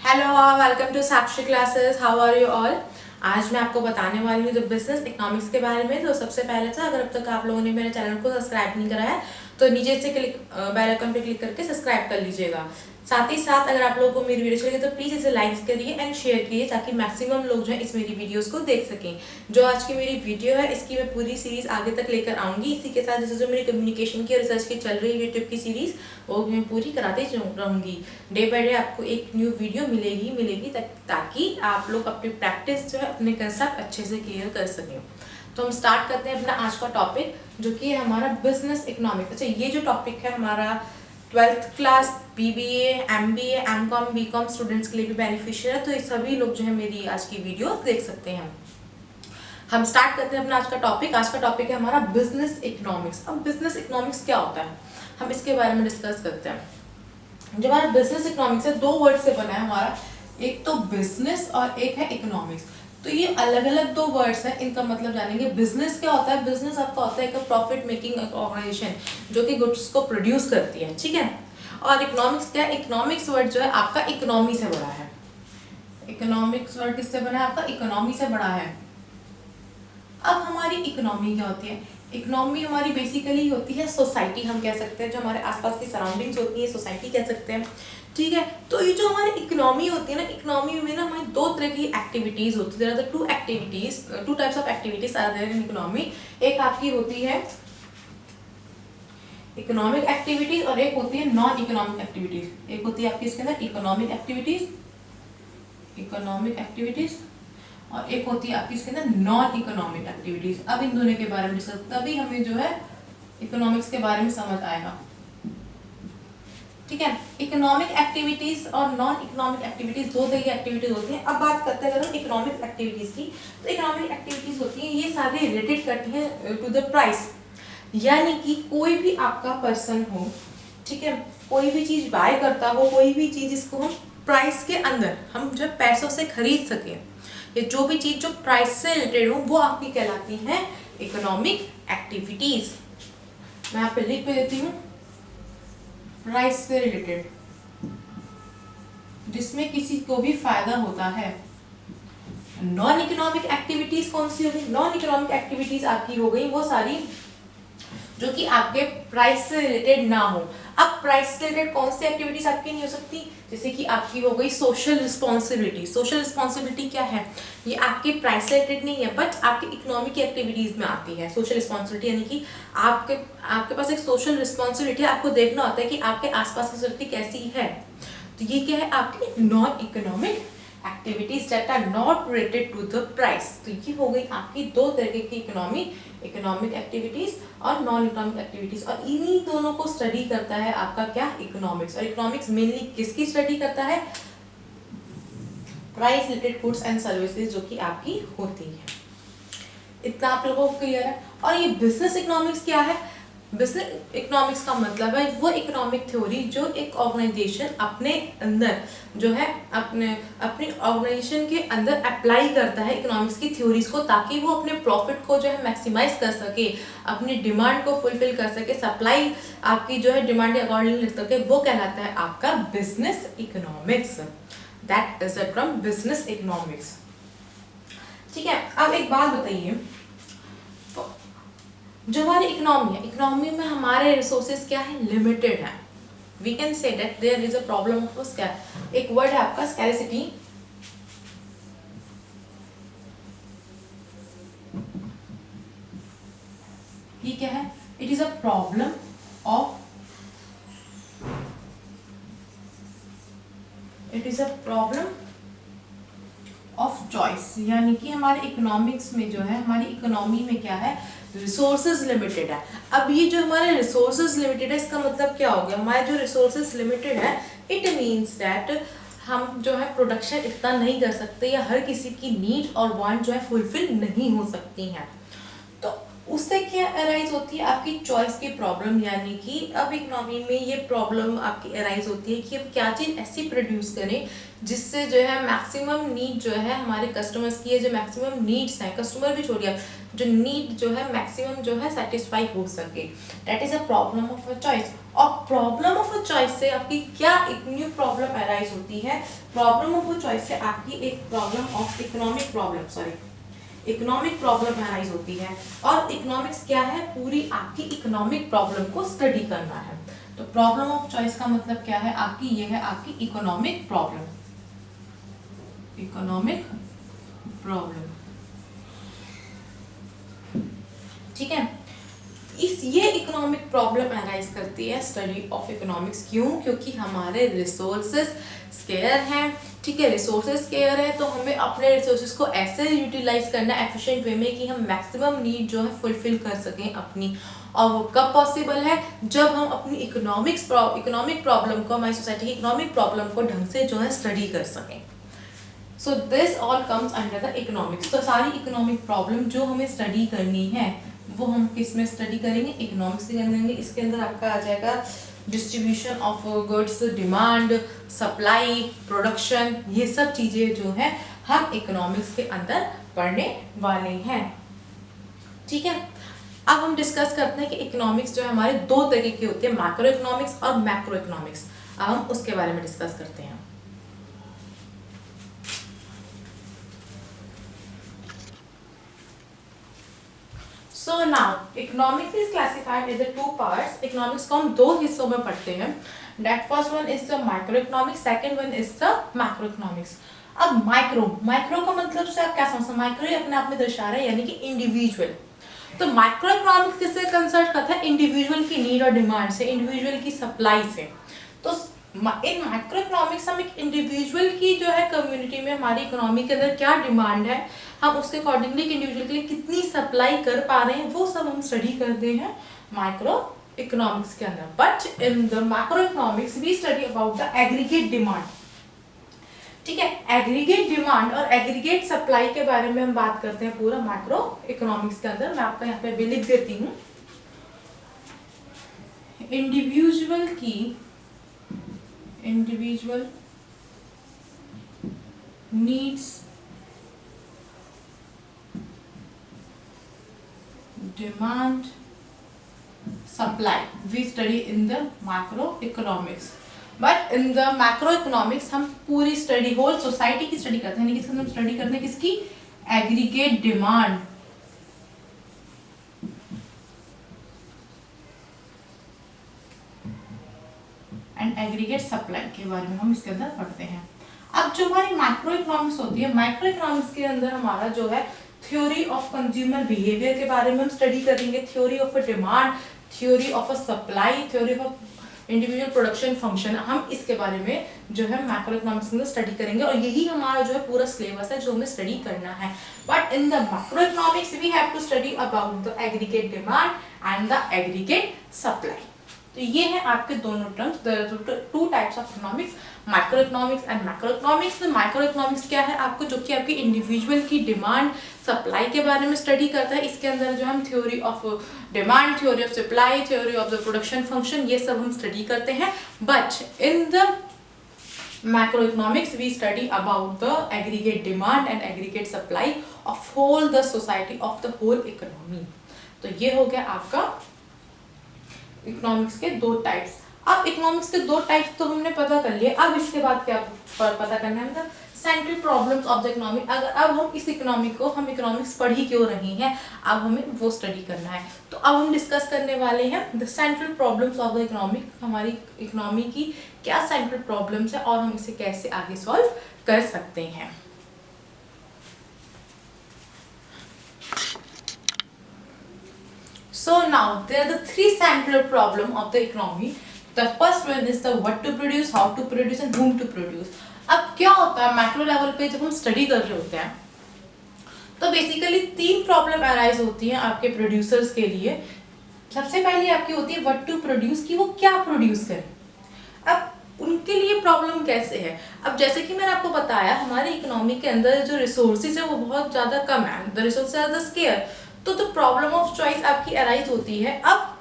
Hello, welcome to Sakshi classes. How are you all. आज मैं आपको बताने वाली हूँ जो बिजनेस इकोनॉमिक्स के बारे में। तो सबसे पहले तो अगर अब तक आप लोगों ने मेरे चैनल को सब्सक्राइब नहीं करा है तो नीचे से बेल आइकन पे क्लिक करके सब्सक्राइब कर लीजिएगा। साथ ही साथ अगर आप लोगों को मेरी वीडियो चाहिए तो प्लीज़ इसे लाइक करिए एंड शेयर करिए ताकि मैक्सिमम लोग जो है इस मेरी वीडियोस को देख सकें। जो आज की मेरी वीडियो है इसकी मैं पूरी सीरीज आगे तक लेकर आऊँगी। इसी के साथ जैसे जो मेरी कम्युनिकेशन की और रिसर्च की चल रही है यूट्यूब की सीरीज़ वो मैं पूरी कराते रहूँगी। डे बाय डे आपको एक न्यू वीडियो मिलेगी ताकि आप लोग अपनी प्रैक्टिस जो है अपने कंसेप्ट अच्छे से क्लियर कर सकें। तो हम स्टार्ट करते हैं अपना आज का टॉपिक जो कि है हमारा बिजनेस इकोनॉमिक्स। अच्छा, ये जो टॉपिक है हमारा 12th class BBA, MBA, MCOM, BCOM students के लिए भी बेनिफिशियल है। तो ये सभी लोग जो है मेरी आज की वीडियो देख सकते हैं। हम स्टार्ट करते हैं अपना आज का टॉपिक। आज का टॉपिक है हमारा बिजनेस इकोनॉमिक्स। अब बिजनेस इकोनॉमिक्स क्या होता है हम इसके बारे में डिस्कस करते हैं। जो हमारा बिजनेस इकोनॉमिक्स है दो वर्ड से बना है हमारा, एक तो बिजनेस और एक है इकोनॉमिक्स। तो ये अलग अलग दो वर्ड्स हैं, इनका मतलब जानेंगे। बिजनेस क्या होता है? बिजनेस आपका होता है एक प्रॉफिट मेकिंग ऑर्गेनाइजेशन जो कि गुड्स को प्रोड्यूस करती है, ठीक है। और इकोनॉमिक्स क्या है? इकोनॉमिक्स वर्ड जो है आपका इकोनॉमी से बड़ा है। इकोनॉमिक्स वर्ड किससे बना है? आपका इकोनॉमी से बड़ा है। अब हमारी इकोनॉमी क्या होती है? इकोनॉमी हमारी बेसिकली होती है सोसाइटी, हम कह सकते हैं। जो हमारे आसपास की सराउंडिंग्स होती है सोसाइटी कह सकते हैं, ठीक है। तो ये जो हमारी इकोनॉमी होती है ना, इकोनॉमी में ना हमारी दो तरह की एक्टिविटीज होती है। Two types of activities are there in economy. एक आपकी होती है इकोनॉमिक एक्टिविटीज और एक होती है नॉन इकोनॉमिक एक्टिविटीज। एक होती है आपकी इसके अंदर इकोनॉमिक एक्टिविटीज और एक होती है आपकी इसके अंदर नॉन इकोनॉमिक एक्टिविटीज। अब इन दोनों के बारे में डिस्कस, तभी हमें जो है इकोनॉमिक्स के बारे में समझ आएगा, ठीक है। इकोनॉमिक एक्टिविटीज और नॉन इकोनॉमिक एक्टिविटीज दो तरह की एक्टिविटीज होती हैं। अब बात करते हैं अगर हम इकोनॉमिक एक्टिविटीज की, तो इकोनॉमिक एक्टिविटीज होती हैं ये सारी रिलेटेड करती हैं टू द प्राइस। यानी कि कोई भी आपका पर्सन हो, ठीक है, कोई भी चीज बाय करता हो, कोई भी चीज इसको हम प्राइस के अंदर हम जो पैसों से खरीद सके, ये जो भी चीज जो प्राइस से रिलेटेड हो वो आपकी कहलाती है इकोनॉमिक एक्टिविटीज। मैं यहाँ पे लिख देती हूँ प्राइस से रिलेटेड, जिसमें किसी को भी फायदा होता है। नॉन इकोनॉमिक एक्टिविटीज कौन सी होगी? नॉन इकोनॉमिक एक्टिविटीज आपकी हो गई वो सारी जो कि आपके प्राइस से रिलेटेड ना हो। अब प्राइस से रिलेटेड कौन सी एक्टिविटीज आपकी नहीं हो सकती? जैसे कि आपकी हो गई सोशल रिस्पॉन्सिबिलिटी। सोशल रिस्पॉन्सिबिलिटी क्या है? ये आपके प्राइस से रिलेटेड नहीं है बट आपके इकोनॉमिक एक्टिविटीज में आती है। सोशल रिस्पॉन्सिबिलिटी यानी कि आपके पास एक सोशल रिस्पॉन्सिबिलिटी है, आपको देखना होता है कि आपके आसपास की सोसाइटी कैसी है। तो ये क्या है? आपकी non economic activities that are not related to the price. तो ये हो गई आपकी दो तरह की इकोनॉमिक एक्टिविटीज और नॉन इकोनॉमिक एक्टिविटीज। और इन्हीं दोनों को स्टडी करता है आपका क्या? इकोनॉमिक्स। और इकोनॉमिक्स मेनली किसकी स्टडी करता है? Price related goods and services जो कि आपकी होती है। इतना आप लोगों को क्लियर है? और ये बिजनेस इकोनॉमिक्स क्या है? बिजनेस इकोनॉमिक्स का मतलब है वो इकोनॉमिक थ्योरी जो एक ऑर्गेनाइजेशन अपने अंदर जो है अपनी ऑर्गेनाइजेशन के अंदर अप्लाई करता है इकोनॉमिक्स की थ्योरीज को, ताकि वो अपने प्रॉफिट को जो है मैक्सिमाइज कर सके, अपनी डिमांड को फुलफिल कर सके, सप्लाई आपकी जो है डिमांड के अकॉर्डिंग लिख सके। वो कहलाता है आपका business economics. That is from business economics, ठीक है। अब एक बात बताइए, जो हमारी इकोनॉमी है, इकोनॉमी में हमारे रिसोर्सेज क्या है? लिमिटेड है। We can say that there is a problem of एक वर्ड है आपका स्कैरसिटी। ये क्या है? It is a problem of choice. यानी कि हमारे इकोनॉमिक्स में जो है, हमारी इकोनॉमी में क्या है? रिसोर्सेज लिमिटेड है। अब ये जो हमारे रिसोर्सेज लिमिटेड है इसका मतलब क्या हो गया? हमारे जो रिसोर्सेज लिमिटेड है इट मीन्स दैट हम जो है प्रोडक्शन इतना नहीं कर सकते या हर किसी की नीड और वांट जो है फुलफिल नहीं हो सकती हैं। तो उससे क्या अराइज होती है, आपकी चॉइस की प्रॉब्लम, यानी कि अब इकोनॉमी में ये प्रॉब्लम आपकी अराइज होती है कि अब क्या चीज़ ऐसी प्रोड्यूस करें जिससे जो है मैक्सिमम नीड जो है हमारे कस्टमर्स की है, जो मैक्सिमम नीड्स हैं, कस्टमर भी छोड़िए आप, जो नीड जो है मैक्सिमम जो है सेटिस्फाई हो सके। That is a problem of a choice. और प्रॉब्लम ऑफ अ चॉइस से आपकी क्या एक न्यू प्रॉब्लम अराइज होती है, प्रॉब्लम ऑफ अ चॉइस से आपकी एक problem of economic problem, sorry economic problem arise होती है। और इकोनॉमिक्स क्या है, पूरी आपकी इकोनॉमिक प्रॉब्लम को स्टडी करना है। तो प्रॉब्लम ऑफ चॉइस का मतलब क्या है आपकी, ये है आपकी इकोनॉमिक प्रॉब्लम, इकोनॉमिक प्रॉब्लम, ठीक है। ये इकोनॉमिक प्रॉब्लम अराइज करती है स्टडी ऑफ इकोनॉमिक्स। क्यों? क्योंकि हमारे रिसोर्सेज स्केयर हैं, ठीक है। रिसोर्सेज स्केयर है तो हमें अपने रिसोर्सेज को ऐसे यूटिलाइज करना है एफिशिएंट वे में कि हम मैक्सिमम नीड जो है फुलफिल कर सकें अपनी। और वो कब पॉसिबल है, जब हम अपनी इकोनॉमिक प्रॉब्लम को, हमारी सोसाइटी की इकोनॉमिक प्रॉब्लम को ढंग से जो है स्टडी कर सकें। So this all comes under the economics. तो सारी इकोनॉमिक प्रॉब्लम जो हमें स्टडी करनी है वो हम किस में स्टडी करेंगे, इकोनॉमिक्स के अंदर। इसके अंदर आपका आ जाएगा distribution of goods, demand, supply, production, ये सब चीजें जो है हम इकोनॉमिक्स के अंदर पढ़ने वाले हैं, ठीक है। अब हम डिस्कस करते हैं कि इकोनॉमिक्स जो है हमारे दो तरीके की होती है, मैक्रो इकोनॉमिक्स और मैक्रो इकोनॉमिक्स। अब हम उसके बारे में डिस्कस करते हैं। So now economics is classified into two parts. Economics को हम दो हिस्सों में पढ़ते हैं. That first one is the microeconomics, second one is the macroeconomics. अब माइक्रो का मतलब से आप क्या समझते हैं, माइक्रो ही अपने आप में दर्शा रहा है यानी कि इंडिविजुअल। तो माइक्रो इकोनॉमिक्स किससे कंसर्न करता है, इंडिविजुअल की नीड और डिमांड से, इंडिविजुअल की सप्लाई से। तो इन माइक्रो इकोनॉमिक्स हम एक इंडिविजुअल की जो है कम्युनिटी में हमारी इकोनॉमी के अंदर क्या डिमांड है, हम उसके अकॉर्डिंगली इंडिविजुअल के लिए कितनी सप्लाई कर पा रहे हैं, वो सब हम स्टडी करते हैं माइक्रो इकोनॉमिक्स के अंदर। But in the macro economics we study about the aggregate demand, ठीक है। एग्रीगेट डिमांड और एग्रीगेट सप्लाई के बारे में हम बात करते हैं पूरा मैक्रो इकोनॉमिक्स के अंदर। मैं आपको यहाँ पे भी लिख देती हूँ, individual needs, demand, supply, we study in the macro economics. But in the macro economics हम पूरी स्टडी, होल सोसाइटी की स्टडी करते हैं, किसकी हम स्टडी करते हैं, किसकी, aggregate demand and aggregate supply के बारे में हम इसके अंदर पढ़ते हैं। अब जो हमारी माइक्रो इकोनॉमिक्स होती है, माइक्रो इकोनॉमिक्स के अंदर हमारा जो है थ्योरी ऑफ कंज्यूमर बिहेवियर के बारे में हम स्टडी करेंगे, theory of a demand, theory of a supply, theory of individual production function, हम इसके बारे में जो है मैक्रो इकोनॉमिक्स में स्टडी करेंगे। और यही हमारा जो है पूरा सिलेबस है जो हमें स्टडी करना है। But in the macro economics we have to study about the aggregate demand and the aggregate supply. तो ये है आपके दोनों terms, two types of economics, micro economics and macro economics. Micro economics क्या है आपको, जो कि आपकी इंडिविजुअल की डिमांड सप्लाई के बारे में स्टडी करता है। इसके अंदर जो हम theory of demand, theory of supply, theory of the production function, ये सब हम स्टडी करते हैं। But in the macro economics we study about the aggregate demand and aggregate supply of whole the society, of the whole economy. तो ये हो गया आपका इकोनॉमिक्स के दो टाइप्स। अब इकोनॉमिक्स के दो टाइप्स तो हमने पता कर लिए, अब इसके बाद क्या पता करना है, मतलब central problems of the economy. अगर अब हम इस इकोनॉमी को, हम इकोनॉमिक्स पढ़ ही क्यों रहे हैं, अब हमें वो स्टडी करना है। तो अब हम डिस्कस करने वाले हैं the central problems of the economy, हमारी इकोनॉमी की क्या सेंट्रल प्रॉब्लम्स है और हम इसे कैसे आगे सॉल्व कर सकते हैं। So now there are the three central problem of the economy. The first one is the what to produce, how to produce and whom to produce. अब क्या होता है मैक्रो लेवल पे जब हम स्टडी कर रहे होते हैं तो बेसिकली तीन प्रॉब्लम अराइज होती हैं आपके प्रोड्यूसर्स के लिए। सबसे पहली आपकी होती है व्हाट टू प्रोड्यूस, कि वो क्या प्रोड्यूस करें। अब उनके लिए प्रॉब्लम कैसे है, अब जैसे कि मैंने आपको बताया हमारी इकोनॉमी के अंदर जो रिसोर्सेज है वो बहुत ज़्यादा कम है, the resources are the scare. तो प्रॉब्लम ऑफ चॉइस आपकी अराइज होती है। अब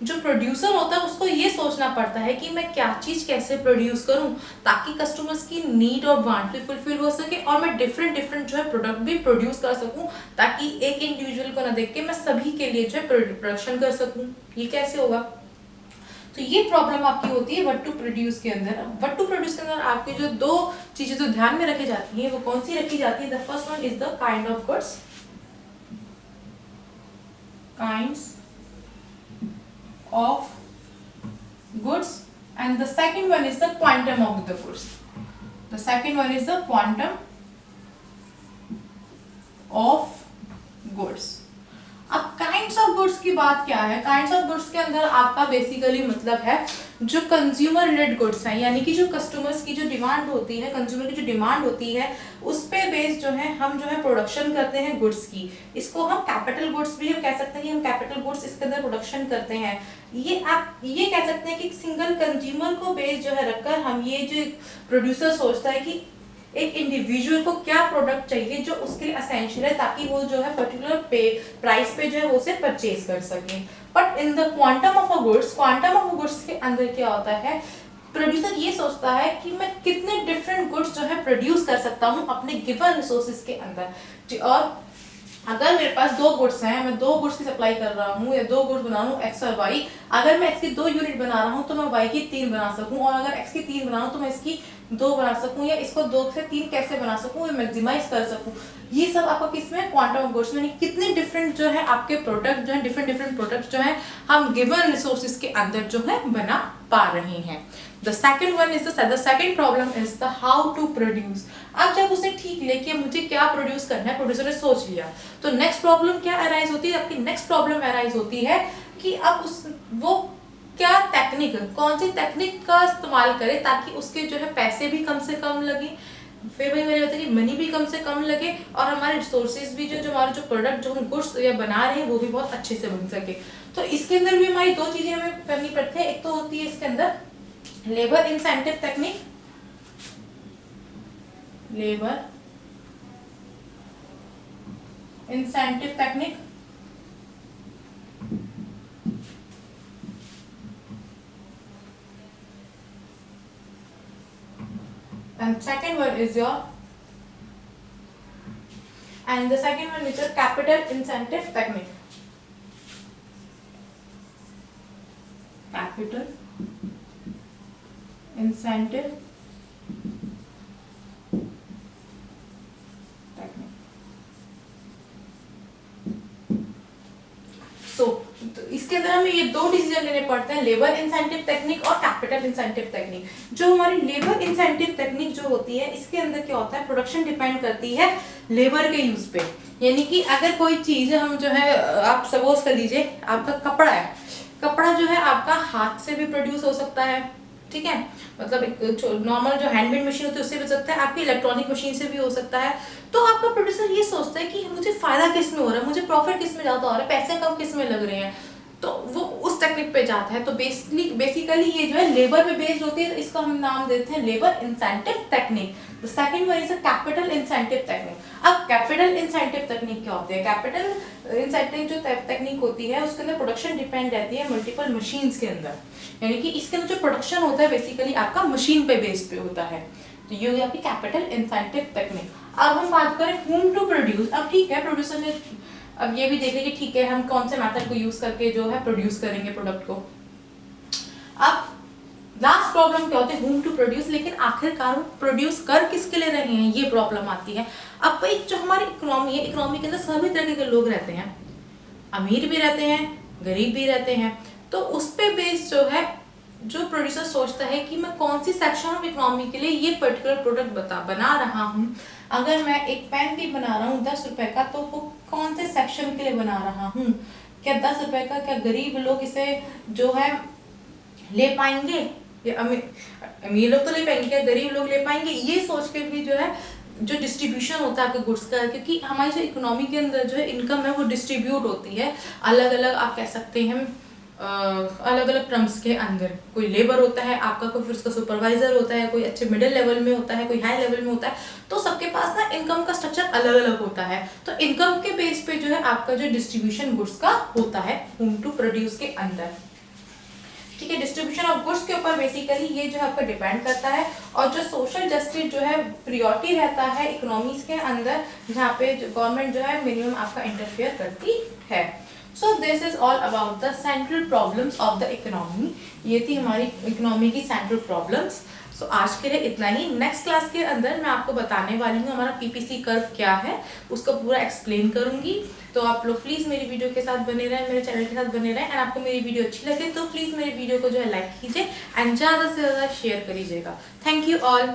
जो प्रोड्यूसर होता है उसको ये सोचना पड़ता है कि मैं क्या चीज़ कैसे प्रोड्यूस करूं ताकि कस्टमर्स की नीड और वांट भी फुलफिल हो सके और मैं डिफरेंट डिफरेंट जो है प्रोडक्ट भी प्रोड्यूस कर सकूं, ताकि एक इंडिविजुअल को ना देख के मैं सभी के लिए जो है प्रोडक्शन कर सकूं। ये कैसे होगा? तो ये प्रॉब्लम आपकी होती है व्हाट टू प्रोड्यूस के अंदर। व्हाट टू प्रोड्यूस के अंदर आपकी जो दो चीजें जो ध्यान में रखी जाती हैं वो कौन सी रखी जाती है? The first one is the kind of goods, kinds of goods, and the second one is the quantum of the goods. The second one is the quantum of goods. अब काइंड्स ऑफ गुड्स की बात क्या है? Kinds of goods के अंदर आपका basically मतलब है जो कंज्यूमर रिलेटेड गुड्स हैं, यानी कि जो कस्टमर्स की जो डिमांड होती है, कंज्यूमर की जो डिमांड होती है उस पे बेस जो है हम जो है प्रोडक्शन करते हैं गुड्स की। इसको हम कैपिटल गुड्स भी हम कह सकते हैं कि हम कैपिटल गुड्स इसके अंदर प्रोडक्शन करते हैं। ये आप ये कह सकते हैं कि सिंगल कंज्यूमर को बेस जो है रखकर हम ये जो प्रोड्यूसर सोचता है कि एक इंडिविजुअल को क्या प्रोडक्ट चाहिए जो उसके लिए असेंशियल है ताकि वो जो है पर्टिकुलर प्राइस पे जो है वो उसे परचेज कर सके। But in the quantum of a goods, quantum of a goods के अंदर क्या होता है? प्रोड्यूसर ये सोचता है कि मैं कितने डिफरेंट गुड्स जो है प्रोड्यूस कर सकता हूँ अपने गिवन रिसोर्सेज के अंदर। और अगर मेरे पास दो गुड्स हैं, मैं दो गुड्स की सप्लाई कर रहा हूँ या दो गुड्स बना रहा हूँ एक्स और वाई, अगर मैं एक्स की 2 यूनिट बना रहा हूँ तो मैं वाई की 3 बना सकूँ, और अगर एक्स की 3 बना रहा हूँ तो मैं इसकी 2 बना सकूँ, या इसको 2 से 3 कैसे बना सकूँ, ये मैक्सिमाइज कर सकूँ। ये सब आपका किसमें? क्वांटम ऑफ गुड्स में। कितने डिफरेंट जो है आपके प्रोडक्ट जो है डिफरेंट डिफरेंट प्रोडक्ट जो है हम गिवन रिसोर्सेज के अंदर जो है बना पा रहे हैं। The second one is the second problem is the how to produce। अब जब उसने ठीक लिया कि मुझे क्या प्रोड्यूस करना है, प्रोड्यूसर ने सोच लिया, तो नेक्स्ट प्रॉब्लम क्या अराइज होती है? आपकी नेक्स्ट प्रॉब्लम अराइज होती है कि अब वो क्या टेक्निक, कौन सी टेक्निक का इस्तेमाल करे ताकि उसके जो है पैसे भी कम से कम लगे, फिर वही मैंने बताया कि मनी भी कम से कम लगे, और हमारे रिसोर्सेज भी जो हमारे जो प्रोडक्ट जो हम गुड्स या बना रहे हैं वो भी बहुत अच्छे से बन सके। तो इसके अंदर भी हमारी दो चीजें हमें करनी पड़ती है। एक तो होती है इसके अंदर labour incentive technique, labour incentive technique, and second one is your capital incentive technique, capital incentive technique। तो इसके अंदर हमें ये दो डिसीजन लेने पड़ते हैं, लेबर इंसेंटिव टेक्निक और कैपिटल इंसेंटिव टेक्निक। जो हमारी लेबर इंसेंटिव टेक्निक जो होती है इसके अंदर क्या होता है? प्रोडक्शन डिपेंड करती है लेबर के यूज पे। यानी कि अगर कोई चीज हम जो है, आप सपोज कर लीजिए आपका कपड़ा है, कपड़ा जो है आपका हाथ से भी प्रोड्यूस हो सकता है, ठीक है, मतलब एक नॉर्मल जो हैंडमेड मशीन होती है उससे भी हो सकता है, आपकी इलेक्ट्रॉनिक मशीन से भी हो सकता है। तो आपका प्रोड्यूसर ये सोचता है कि मुझे फायदा किस में हो रहा है, मुझे प्रॉफिट किस में ज्यादा हो रहा है, पैसे कम किस में लग रहे हैं, तो वो उस टेक्निक पे जाता है। तो बेसिकली ये जो है लेबर पे बेस्ड होती है, तो इसको हम नाम देते हैं labour incentive technique. The second one is a capital incentive technique. अब कैपिटल इंसेंटिव टेक्निक क्या होती है? कैपिटल इंसेंटिव जो टेक्निक होती है उसके अंदर प्रोडक्शन डिपेंड रहती है मल्टीपल मशीन्स के अंदर, यानी कि इसके अंदर जो प्रोडक्शन होता है बेसिकली आपका मशीन पे बेस्ड पे होता है। तो ये हुई आपकी कैपिटल इंसेंटिव टेक्निक। अब हम बात करें होम टू प्रोड्यूस। अब ठीक है, प्रोड्यूसर ने अब ये भी देख लिया कि ठीक है हम कौन से मेथड को यूज करके जो है प्रोड्यूस करेंगे प्रोडक्ट को। अब लास्ट प्रॉब्लम क्या होती है? Whom to produce. लेकिन आखिरकार वो प्रोड्यूस कर किसके लिए रहे हैं, ये प्रॉब्लम आती है। अब भाई जो हमारी इकोनॉमी है, इकोनॉमी के अंदर सभी तरह के लोग रहते हैं, अमीर भी रहते हैं, गरीब भी रहते हैं। तो उस पे बेस्ड जो है जो प्रोड्यूसर सोचता है कि मैं कौन सी सेक्शन ऑफ इकोनॉमी के लिए ये पर्टिकुलर प्रोडक्ट बना रहा हूँ। अगर मैं एक पेन भी बना रहा हूँ 10 रुपए का, तो वो कौन से सेक्शन के लिए बना रहा हूँ? क्या 10 रुपए का क्या गरीब लोग इसे जो है ले पाएंगे, या अमीर लोग तो ले पाएंगे, क्या गरीब लोग ले पाएंगे? ये सोच के भी जो है जो डिस्ट्रीब्यूशन होता है आपके गुड्स का, क्योंकि हमारी जो इकोनॉमी के अंदर जो है इनकम है वो डिस्ट्रीब्यूट होती है अलग अलग, आप कह सकते हैं अलग अलग टर्म्स के अंदर। कोई लेबर होता है आपका, कोई फिर उसका सुपरवाइजर होता है, कोई अच्छे मिडिल लेवल में होता है, कोई हाई लेवल में होता है। तो सबके पास ना इनकम का स्ट्रक्चर अलग अलग होता है। तो इनकम के बेस पे जो है आपका जो डिस्ट्रीब्यूशन गुड्स का होता है होम टू प्रोड्यूस के अंदर। ठीक है, डिस्ट्रीब्यूशन ऑफ गुड्स के ऊपर बेसिकली ये जो है आपका डिपेंड करता है। और जो सोशल जस्टिस जो है प्रियोरिटी रहता है इकोनॉमीज के अंदर, जहाँ पे गवर्नमेंट जो है मिनिमम आपका इंटरफेयर करती है। So this is all about the central problems of the economy. ये थी हमारी इकोनॉमी की सेंट्रल प्रॉब्लम्स। सो आज के लिए इतना ही। नेक्स्ट क्लास के अंदर मैं आपको बताने वाली हूँ हमारा पीपीसी कर्व क्या है, उसको पूरा एक्सप्लेन करूंगी। तो आप लोग प्लीज़ मेरी वीडियो के साथ बने रहें, मेरे चैनल के साथ बने रहें। एंड आपको मेरी वीडियो अच्छी लगे तो प्लीज़ मेरी वीडियो को जो है लाइक कीजिए एंड ज़्यादा से ज़्यादा शेयर करिएगा। Thank you all.